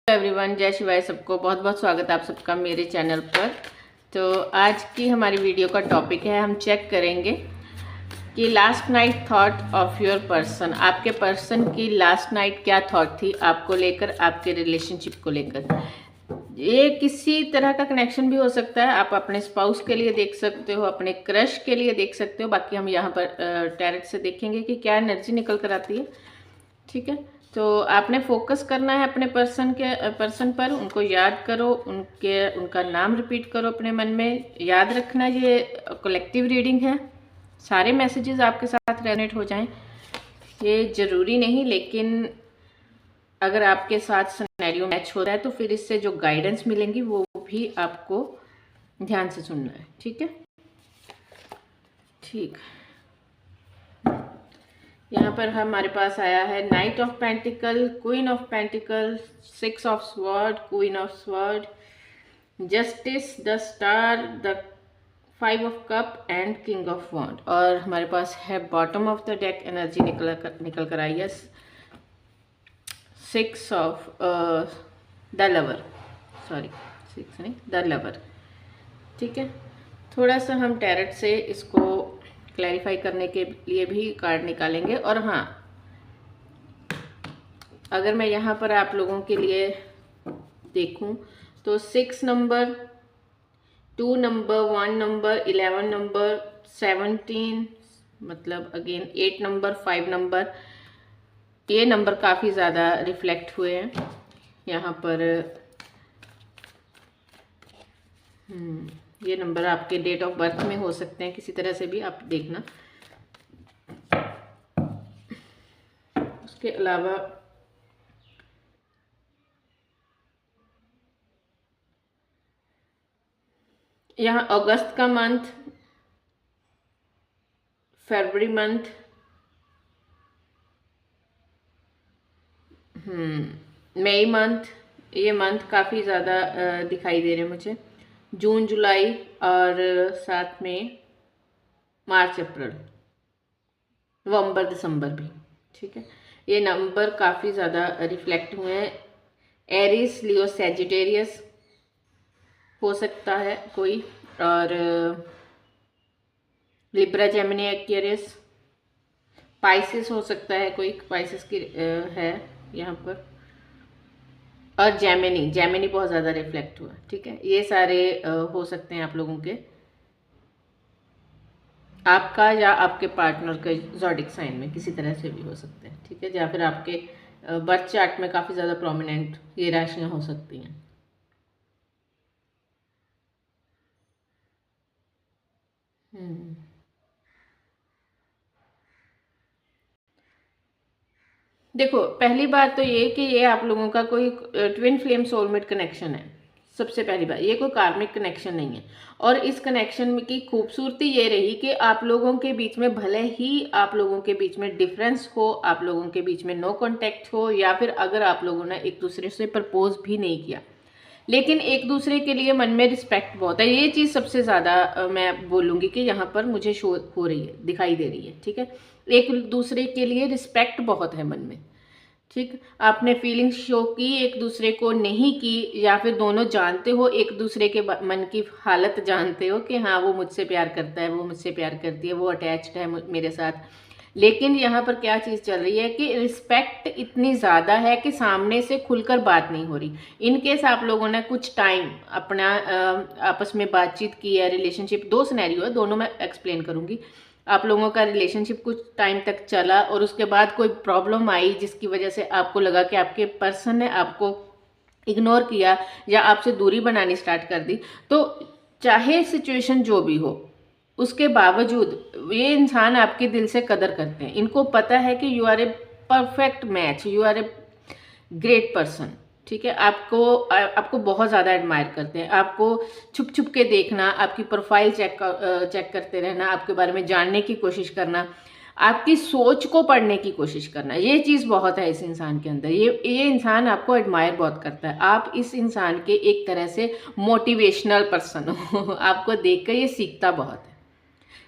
Everyone, जय शिवाय। सबको बहुत बहुत स्वागत है आप सबका मेरे चैनल पर। तो आज की हमारी वीडियो का टॉपिक है, हम चेक करेंगे कि last night thought of your person, आपके पर्सन की लास्ट नाइट क्या थॉट थी आपको लेकर, आपके रिलेशनशिप को लेकर। ये किसी तरह का कनेक्शन भी हो सकता है, आप अपने स्पाउस के लिए देख सकते हो, अपने क्रश के लिए देख सकते हो। बाकी हम यहाँ पर टैरेट से देखेंगे कि क्या एनर्जी निकल कर आती है। ठीक है, तो आपने फोकस करना है अपने पर्सन पर, उनको याद करो, उनका नाम रिपीट करो अपने मन में। याद रखना ये कलेक्टिव रीडिंग है, सारे मैसेजेस आपके साथ रेजोनेट हो जाएं ये ज़रूरी नहीं, लेकिन अगर आपके साथ सिनेरियो मैच हो रहा है तो फिर इससे जो गाइडेंस मिलेंगी वो भी आपको ध्यान से सुनना है। ठीक है, ठीक। यहाँ पर हमारे पास आया है knight of pentacle, queen of pentacle, six of sword, queen of sword, justice, the star, the five of cup and king of wand. और हमारे पास है bottom of the deck energy निकल कर आई है, six of the lover, sorry six नहीं, the lover. ठीक है, थोड़ा सा हम टैरेट से इसको क्लैरिफाई करने के लिए भी कार्ड निकालेंगे। और हाँ, अगर मैं यहाँ पर आप लोगों के लिए देखूं तो 6 नंबर, 2 नंबर, 1 नंबर, 11 नंबर, 17, मतलब अगेन 8 नंबर, 5 नंबर, ये नंबर काफ़ी ज़्यादा रिफ्लेक्ट हुए हैं यहाँ पर। ये नंबर आपके डेट ऑफ बर्थ में हो सकते हैं, किसी तरह से भी आप देखना। उसके अलावा यहाँ अगस्त का मंथ, फरवरी मंथ, मई मंथ, ये मंथ काफ़ी ज़्यादा दिखाई दे रहे हैं मुझे। जून, जुलाई और साथ में मार्च, अप्रैल, नवंबर, दिसंबर भी। ठीक है, ये नंबर काफ़ी ज़्यादा रिफ्लेक्ट हुए हैं। एरिस, लियो, सैजिटेरियस हो सकता है कोई, और लिब्रा, जेमिनी, एक्वेरियस, पाइसिस हो सकता है कोई, पाइसिस की है यहाँ पर, और जेमिनी बहुत ज़्यादा रिफ्लेक्ट हुआ। ठीक है, ये सारे हो सकते हैं आप लोगों के, आपका या आपके पार्टनर के ज़ोडिक साइन में किसी तरह से भी हो सकते हैं। ठीक है, या फिर आपके बर्थ चार्ट में काफ़ी ज़्यादा प्रोमिनेंट ये राशियाँ हो सकती हैं। देखो, पहली बात तो ये कि ये आप लोगों का कोई ट्विन फ्लेम सोलमेट कनेक्शन है। सबसे पहली बात, ये कोई कार्मिक कनेक्शन नहीं है। और इस कनेक्शन की खूबसूरती ये रही कि आप लोगों के बीच में भले ही आप लोगों के बीच में डिफरेंस हो, आप लोगों के बीच में नो कांटेक्ट हो, या फिर अगर आप लोगों ने एक दूसरे से प्रपोज भी नहीं किया, लेकिन एक दूसरे के लिए मन में रिस्पेक्ट बहुत है। ये चीज़ सबसे ज़्यादा मैं बोलूँगी कि यहाँ पर मुझे शो हो रही है, दिखाई दे रही है। ठीक है, एक दूसरे के लिए रिस्पेक्ट बहुत है मन में। ठीक, आपने फीलिंग्स शो की, एक दूसरे को नहीं की, या फिर दोनों जानते हो, एक दूसरे के मन की हालत जानते हो कि हाँ वो मुझसे प्यार करता है, वो मुझसे प्यार करती है, वो अटैच्ड है मेरे साथ। लेकिन यहाँ पर क्या चीज़ चल रही है कि रिस्पेक्ट इतनी ज़्यादा है कि सामने से खुलकर बात नहीं हो रही। इन केस आप लोगों ने कुछ टाइम अपना आपस में बातचीत की है, रिलेशनशिप, दो सिनेरियो है, दोनों मैं एक्सप्लेन करूँगी। आप लोगों का रिलेशनशिप कुछ टाइम तक चला और उसके बाद कोई प्रॉब्लम आई जिसकी वजह से आपको लगा कि आपके पर्सन ने आपको इग्नोर किया या आपसे दूरी बनानी स्टार्ट कर दी। तो चाहे सिचुएशन जो भी हो, उसके बावजूद ये इंसान आपके दिल से कदर करते हैं। इनको पता है कि you are a perfect match, you are a great person. ठीक है, आपको बहुत ज़्यादा एडमायर करते हैं। आपको छुप छुप के देखना, आपकी प्रोफाइल चेक करते रहना, आपके बारे में जानने की कोशिश करना, आपकी सोच को पढ़ने की कोशिश करना, ये चीज़ बहुत है इस इंसान के अंदर। ये इंसान आपको एडमायर बहुत करता है। आप इस इंसान के एक तरह से मोटिवेशनल पर्सन हो आपको देखकर ये सीखता बहुत है।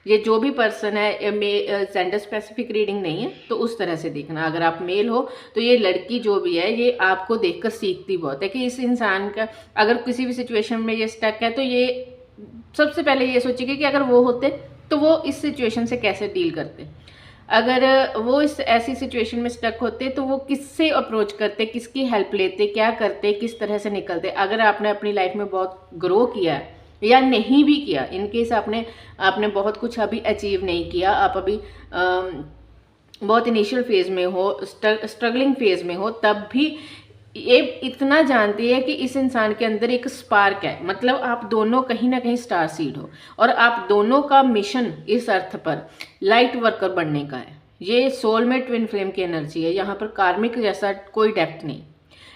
ये जो भी पर्सन है, जेंडर स्पेसिफिक रीडिंग नहीं है, तो उस तरह से देखना। अगर आप मेल हो तो ये लड़की जो भी है ये आपको देखकर सीखती बहुत है कि इस इंसान का अगर किसी भी सिचुएशन में ये स्टक है, तो ये सबसे पहले ये सोचेगी कि अगर वो होते तो वो इस सिचुएशन से कैसे डील करते। अगर वो इस ऐसी सिचुएशन में स्टक होते तो वो किससे अप्रोच करते, किसकी हेल्प लेते, क्या करते, किस तरह से निकलते। अगर आपने अपनी लाइफ में बहुत ग्रो किया है या नहीं भी किया, इन केस आपने बहुत कुछ अभी अचीव नहीं किया, आप अभी बहुत इनिशियल फेज में हो, स्ट्रगलिंग फेज में हो, तब भी ये इतना जानती है कि इस इंसान के अंदर एक स्पार्क है। मतलब आप दोनों कहीं ना कहीं स्टार सीड हो और आप दोनों का मिशन इस अर्थ पर लाइट वर्कर बनने का है। ये सोलमेट ट्विन फ्लेम की एनर्जी है, यहाँ पर कार्मिक जैसा कोई डेप्थ नहीं।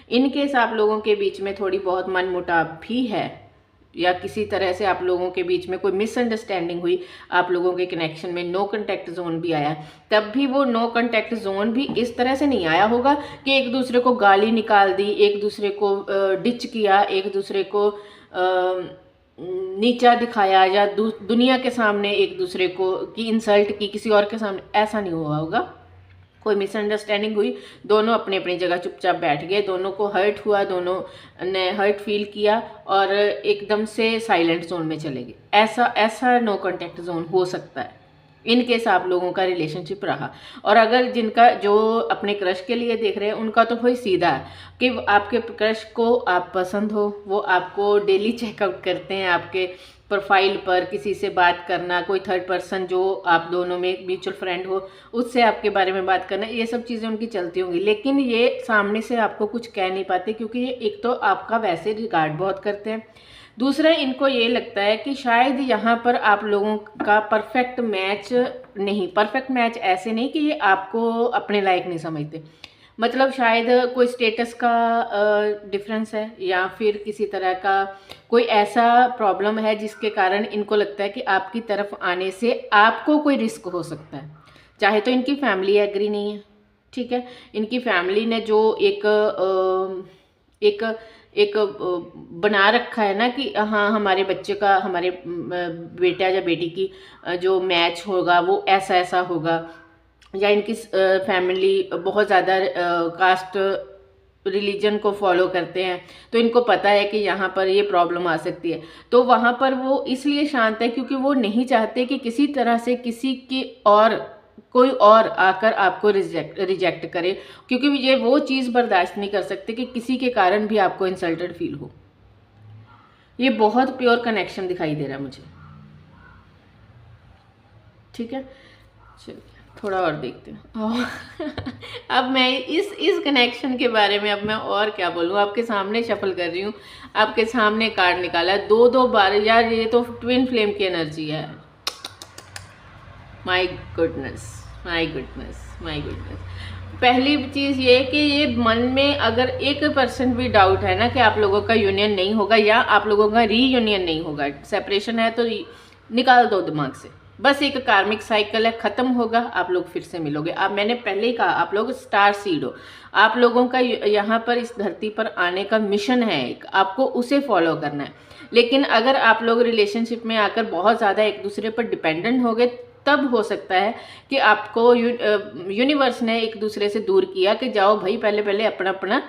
इन केस आप लोगों के बीच में थोड़ी बहुत मनमुटाव भी है या किसी तरह से आप लोगों के बीच में कोई मिसअंडरस्टैंडिंग हुई, आप लोगों के कनेक्शन में नो कांटेक्ट जोन भी आया, तब भी वो नो कांटेक्ट जोन भी इस तरह से नहीं आया होगा कि एक दूसरे को गाली निकाल दी, एक दूसरे को डिच किया, एक दूसरे को नीचा दिखाया या दुनिया के सामने एक दूसरे को की इंसल्ट की किसी और के सामने, ऐसा नहीं हुआ होगा। कोई मिसअंडरस्टैंडिंग हुई, दोनों अपनी अपनी जगह चुपचाप बैठ गए, दोनों को हर्ट हुआ, दोनों ने हर्ट फील किया और एकदम से साइलेंट जोन में चले गए। ऐसा नो कांटेक्ट जोन हो सकता है इन केस आप लोगों का रिलेशनशिप रहा। और अगर जिनका जो अपने क्रश के लिए देख रहे हैं उनका तो कोई सीधा है कि आपके क्रश को आप पसंद हो, वो आपको डेली चेकआउट करते हैं, आपके प्रोफाइल पर किसी से बात करना, कोई थर्ड पर्सन जो आप दोनों में म्यूचुअल फ्रेंड हो उससे आपके बारे में बात करना, ये सब चीज़ें उनकी चलती होंगी। लेकिन ये सामने से आपको कुछ कह नहीं पाते क्योंकि ये एक तो आपका वैसे रिगार्ड बहुत करते हैं, दूसरा इनको ये लगता है कि शायद यहाँ पर आप लोगों का परफेक्ट मैच नहीं, परफेक्ट मैच ऐसे नहीं कि ये आपको अपने लायक नहीं समझते, मतलब शायद कोई स्टेटस का डिफरेंस है या फिर किसी तरह का कोई ऐसा प्रॉब्लम है जिसके कारण इनको लगता है कि आपकी तरफ आने से आपको कोई रिस्क हो सकता है। चाहे तो इनकी फैमिली एग्री नहीं है, ठीक है, इनकी फैमिली ने जो एक बना रखा है ना कि हाँ हमारे बच्चे का, हमारे बेटा या बेटी की जो मैच होगा वो ऐसा ऐसा होगा, या इनकी फैमिली बहुत ज़्यादा कास्ट रिलीजन को फॉलो करते हैं, तो इनको पता है कि यहाँ पर ये प्रॉब्लम आ सकती है। तो वहाँ पर वो इसलिए शांत है क्योंकि वो नहीं चाहते कि किसी तरह से किसी की और कोई और आकर आपको रिजेक्ट करे, क्योंकि ये वो चीज़ बर्दाश्त नहीं कर सकते कि किसी के कारण भी आपको इंसल्टेड फील हो। ये बहुत प्योर कनेक्शन दिखाई दे रहा है मुझे, ठीक है। चलिए थोड़ा और देखते हैं। अब मैं इस कनेक्शन के बारे में अब मैं और क्या बोलूँ, आपके सामने शफल कर रही हूँ, आपके सामने कार्ड निकाला है दो बार। यार ये तो ट्विन फ्लेम की एनर्जी है। My goodness, my goodness, my goodness. पहली चीज़ ये कि ये मन में अगर 1% भी डाउट है ना कि आप लोगों का यूनियन नहीं होगा या आप लोगों का रीयूनियन नहीं होगा, सेपरेशन है तो निकाल दो दिमाग से। बस एक कार्मिक साइकिल है, ख़त्म होगा, आप लोग फिर से मिलोगे। आप मैंने पहले ही कहा आप लोग स्टार सीड हो, आप लोगों का यहाँ पर इस धरती पर आने का मिशन है एक, आपको उसे फॉलो करना है। लेकिन अगर आप लोग रिलेशनशिप में आकर बहुत ज़्यादा एक दूसरे पर डिपेंडेंट हो गए, तब हो सकता है कि आपको यूनिवर्स ने एक दूसरे से दूर किया कि जाओ भाई पहले अपना अपना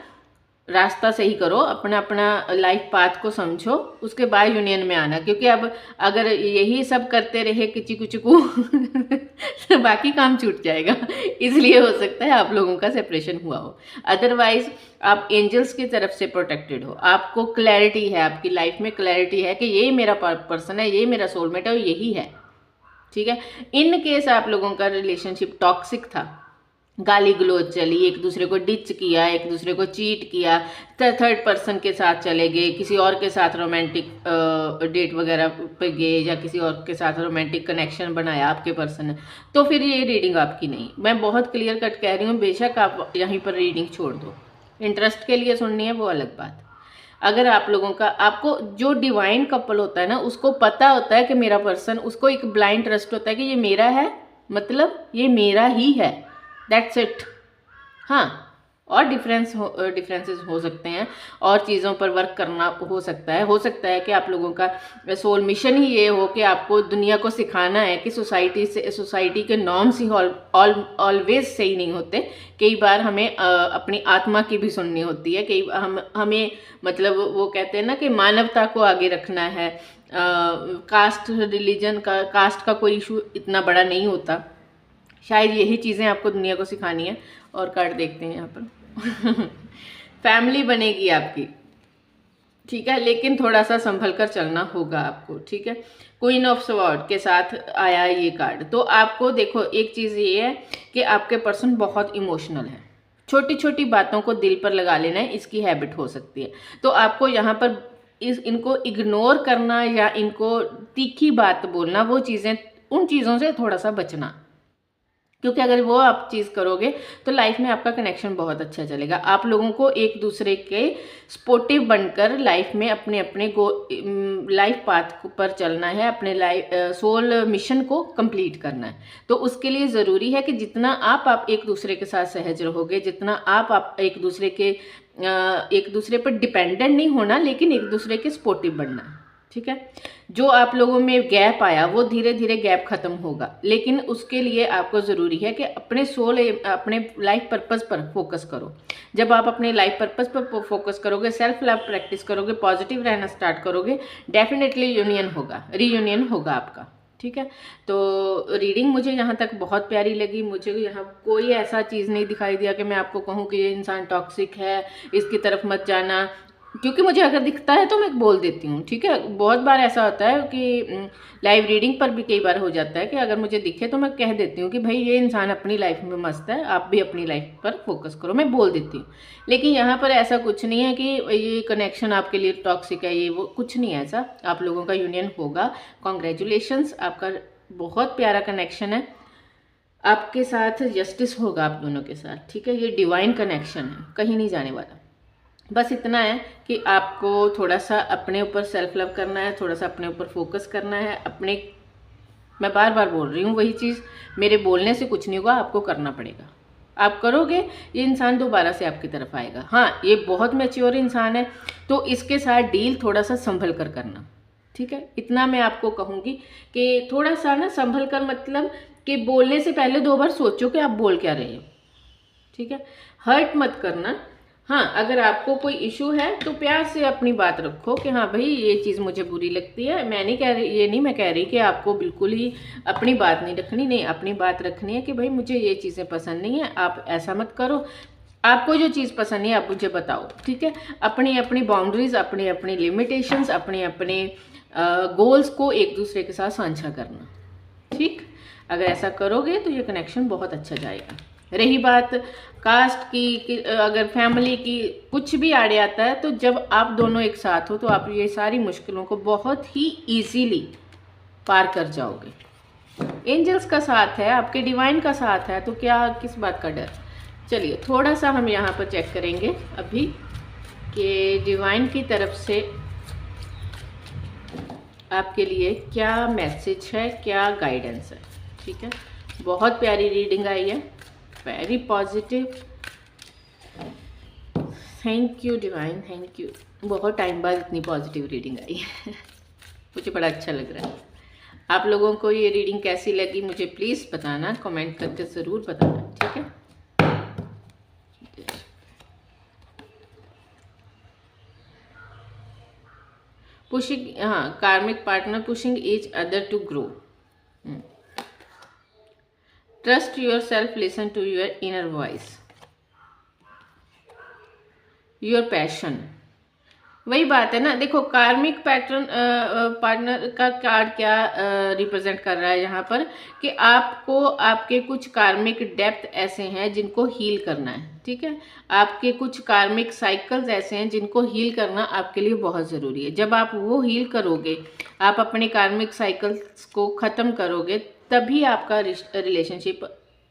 रास्ता सही करो, अपना अपना लाइफ पाथ को समझो, उसके बाद यूनियन में आना। क्योंकि अब अगर यही सब करते रहे किची कुचकू तो बाकी काम छूट जाएगा। इसलिए हो सकता है आप लोगों का सेपरेशन हुआ हो। अदरवाइज आप एंजल्स की तरफ से प्रोटेक्टेड हो, आपको क्लैरिटी है, आपकी लाइफ में क्लैरिटी है कि ये मेरा पर्सन है, ये मेरा सोलमेट है और यही है, ठीक है। इन केस आप लोगों का रिलेशनशिप टॉक्सिक था, गाली गलोच चली, एक दूसरे को डिच किया, एक दूसरे को चीट किया, थर्ड पर्सन के साथ चले गए, किसी और के साथ रोमांटिक डेट वगैरह पे गए या किसी और के साथ रोमांटिक कनेक्शन बनाया आपके पर्सन ने, तो फिर ये रीडिंग आपकी नहीं। मैं बहुत क्लियर कट कह रही हूँ, बेशक आप यहीं पर रीडिंग छोड़ दो, इंटरेस्ट के लिए सुननी है वो अलग बात। अगर आप लोगों का, आपको जो डिवाइन कपल होता है ना, उसको पता होता है कि मेरा पर्सन, उसको एक ब्लाइंड ट्रस्ट होता है कि ये मेरा है, मतलब ये मेरा ही है, दैट्स इट। हाँ, और डिफरेंसेस हो सकते हैं और चीज़ों पर वर्क करना हो सकता है कि आप लोगों का सोल मिशन ही ये हो कि आपको दुनिया को सिखाना है कि सोसाइटी के नॉर्म्स ही ऑलवेज सही नहीं होते। कई बार हमें अपनी आत्मा की भी सुननी होती है, हमें मतलब वो कहते हैं ना कि मानवता को आगे रखना है। कास्ट का कोई इशू इतना बड़ा नहीं होता। शायद यही चीज़ें आपको दुनिया को सिखानी है। और कार्ड देखते हैं यहाँ पर फैमिली बनेगी आपकी, ठीक है, लेकिन थोड़ा सा संभल कर चलना होगा आपको, ठीक है। क्वीन ऑफ स्वॉर्ड के साथ आया है ये कार्ड। तो आपको देखो एक चीज़ ये है कि आपके पर्सन बहुत इमोशनल है, छोटी छोटी बातों को दिल पर लगा लेना है, इसकी हैबिट हो सकती है। तो आपको यहाँ पर इनको इग्नोर करना या इनको तीखी बात बोलना, वो चीज़ें, उन चीज़ों से थोड़ा सा बचना, क्योंकि अगर वो आप चीज़ करोगे तो लाइफ में आपका कनेक्शन बहुत अच्छा चलेगा। आप लोगों को एक दूसरे के सपोर्टिव बनकर लाइफ में अपने लाइफ पाथ पर चलना है, अपने सोल मिशन को कंप्लीट करना है। तो उसके लिए ज़रूरी है कि जितना आप एक दूसरे के साथ सहज रहोगे, जितना आप एक दूसरे पर डिपेंडेंट नहीं होना, लेकिन एक दूसरे के सपोर्टिव बनना है, ठीक है। जो आप लोगों में गैप आया वो धीरे धीरे गैप खत्म होगा, लेकिन उसके लिए आपको ज़रूरी है कि अपने लाइफ पर्पस पर फोकस करो। जब आप अपने लाइफ पर्पस पर फोकस करोगे, सेल्फ लव प्रैक्टिस करोगे, पॉजिटिव रहना स्टार्ट करोगे, डेफिनेटली रीयूनियन होगा आपका, ठीक है। तो रीडिंग मुझे यहाँ तक बहुत प्यारी लगी। मुझे यहाँ कोई ऐसा चीज़ नहीं दिखाई दिया कि मैं आपको कहूँ कि ये इंसान टॉक्सिक है, इसकी तरफ मत जाना, क्योंकि मुझे अगर दिखता है तो मैं बोल देती हूँ, ठीक है। बहुत बार ऐसा होता है कि लाइव रीडिंग पर भी कई बार हो जाता है कि अगर मुझे दिखे तो मैं कह देती हूँ कि भाई ये इंसान अपनी लाइफ में मस्त है, आप भी अपनी लाइफ पर फोकस करो, मैं बोल देती हूँ। लेकिन यहाँ पर ऐसा कुछ नहीं है कि ये कनेक्शन आपके लिए टॉक्सिक है, ये वो कुछ नहीं है ऐसा। आप लोगों का यूनियन होगा, कॉन्ग्रेचुलेशंस, आपका बहुत प्यारा कनेक्शन है, आपके साथ जस्टिस होगा आप दोनों के साथ, ठीक है। ये डिवाइन कनेक्शन है, कहीं नहीं जाने वाला। बस इतना है कि आपको थोड़ा सा अपने ऊपर सेल्फ लव करना है, थोड़ा सा अपने ऊपर फोकस करना है। मैं बार बार बोल रही हूँ वही चीज़, मेरे बोलने से कुछ नहीं होगा, आपको करना पड़ेगा। आप करोगे, ये इंसान दोबारा से आपकी तरफ आएगा। हाँ, ये बहुत मैच्योर इंसान है, तो इसके साथ डील थोड़ा सा संभल कर करना, ठीक है। इतना मैं आपको कहूँगी कि थोड़ा सा ना संभल कर, मतलब कि बोलने से पहले 2 बार सोचो कि आप बोल क्या रहे हो, ठीक है। हर्ट मत करना। हाँ, अगर आपको कोई इशू है तो प्यार से अपनी बात रखो कि हाँ भाई ये चीज़ मुझे बुरी लगती है। मैं नहीं कह रही कि आपको बिल्कुल ही अपनी बात नहीं रखनी, नहीं, अपनी बात रखनी है कि भाई मुझे ये चीज़ें पसंद नहीं है, आप ऐसा मत करो। आपको जो चीज़ पसंद नहीं है आप मुझे बताओ, ठीक है। अपनी अपनी बाउंड्रीज, अपनी अपनी लिमिटेशंस, अपने अपने गोल्स को एक दूसरे के साथ साझा करना, ठीक। अगर ऐसा करोगे तो ये कनेक्शन बहुत अच्छा जाएगा। रही बात कास्ट की अगर फैमिली की कुछ भी आड़े आता है, तो जब आप दोनों एक साथ हो तो आप ये सारी मुश्किलों को बहुत ही इजीली पार कर जाओगे। एंजल्स का साथ है, आपके डिवाइन का साथ है, तो क्या किस बात का डर। चलिए थोड़ा सा हम यहाँ पर चेक करेंगे अभी कि डिवाइन की तरफ से आपके लिए क्या मैसेज है, क्या गाइडेंस है, ठीक है। बहुत प्यारी रीडिंग आई है, very positive. Thank you divine, thank you. बहुत टाइम बाद इतनी पॉजिटिव रीडिंग आई है मुझे बड़ा अच्छा लग रहा है। आप लोगों को ये रीडिंग कैसी लगी मुझे प्लीज़ बताना, कमेंट करके ज़रूर बताना, ठीक है। पुशिंग, हाँ, karmic partner pushing each other to grow. Trust your self, listen to your inner voice, your passion. वही बात है ना, देखो कार्मिक पार्टनर का कार्ड क्या रिप्रेजेंट कर रहा है यहाँ पर कि आपको आपके कुछ कार्मिक डेप्थ ऐसे हैं जिनको हील करना है, ठीक है। आपके कुछ कार्मिक साइकिल्स ऐसे हैं जिनको हील करना आपके लिए बहुत ज़रूरी है। जब आप वो हील करोगे, आप अपने कार्मिक साइकिल्स को ख़त्म करोगे, तभी आपका रिलेशनशिप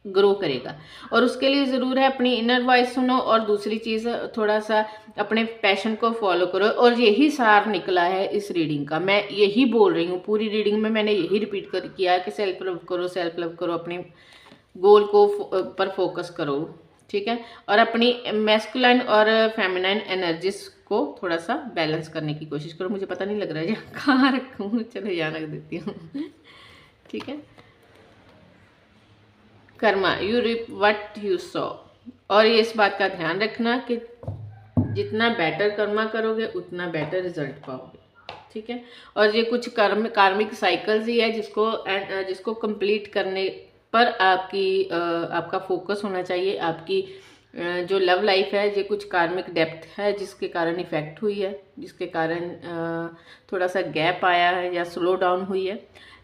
ग्रो करेगा। और उसके लिए ज़रूर है अपनी इनर वॉइस सुनो, और दूसरी चीज़ थोड़ा सा अपने पैशन को फॉलो करो। और यही सार निकला है इस रीडिंग का, मैं यही बोल रही हूँ पूरी रीडिंग में, मैंने यही रिपीट किया है कि सेल्फ लव करो, सेल्फ लव करो, अपने गोल को पर फोकस करो, ठीक है। और अपनी मैस्कुलाइन और फेमिनाइन एनर्जीज को थोड़ा सा बैलेंस करने की कोशिश करो। मुझे पता नहीं लग रहा है यहाँ कहाँ रखूँ, चलो यहाँ रख देती हूँ। ठीक है। Karma, you rib what you so. और ये इस बात का ध्यान रखना कि जितना बेटर कर्मा करोगे उतना बेटर रिजल्ट पाओगे। ठीक है। और ये कुछ कार्मिक साइकिल्स ही है जिसको कंप्लीट करने पर आपका फोकस होना चाहिए। आपकी जो लव लाइफ है, ये कुछ कार्मिक डेप्थ है जिसके कारण इफेक्ट हुई है, जिसके कारण थोड़ा सा गैप आया है या स्लो डाउन हुई है।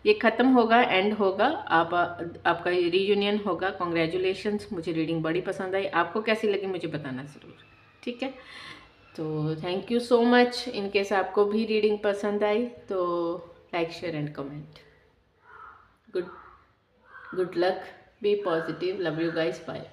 ये ख़त्म होगा, एंड होगा, आपका रीयूनियन होगा। कॉन्ग्रेचुलेशंस। मुझे रीडिंग बड़ी पसंद आई, आपको कैसी लगी मुझे बताना ज़रूर। ठीक है। तो thank you so much. In case आपको भी रीडिंग पसंद आई तो like, share and comment. Good luck, be positive, love you guys, bye.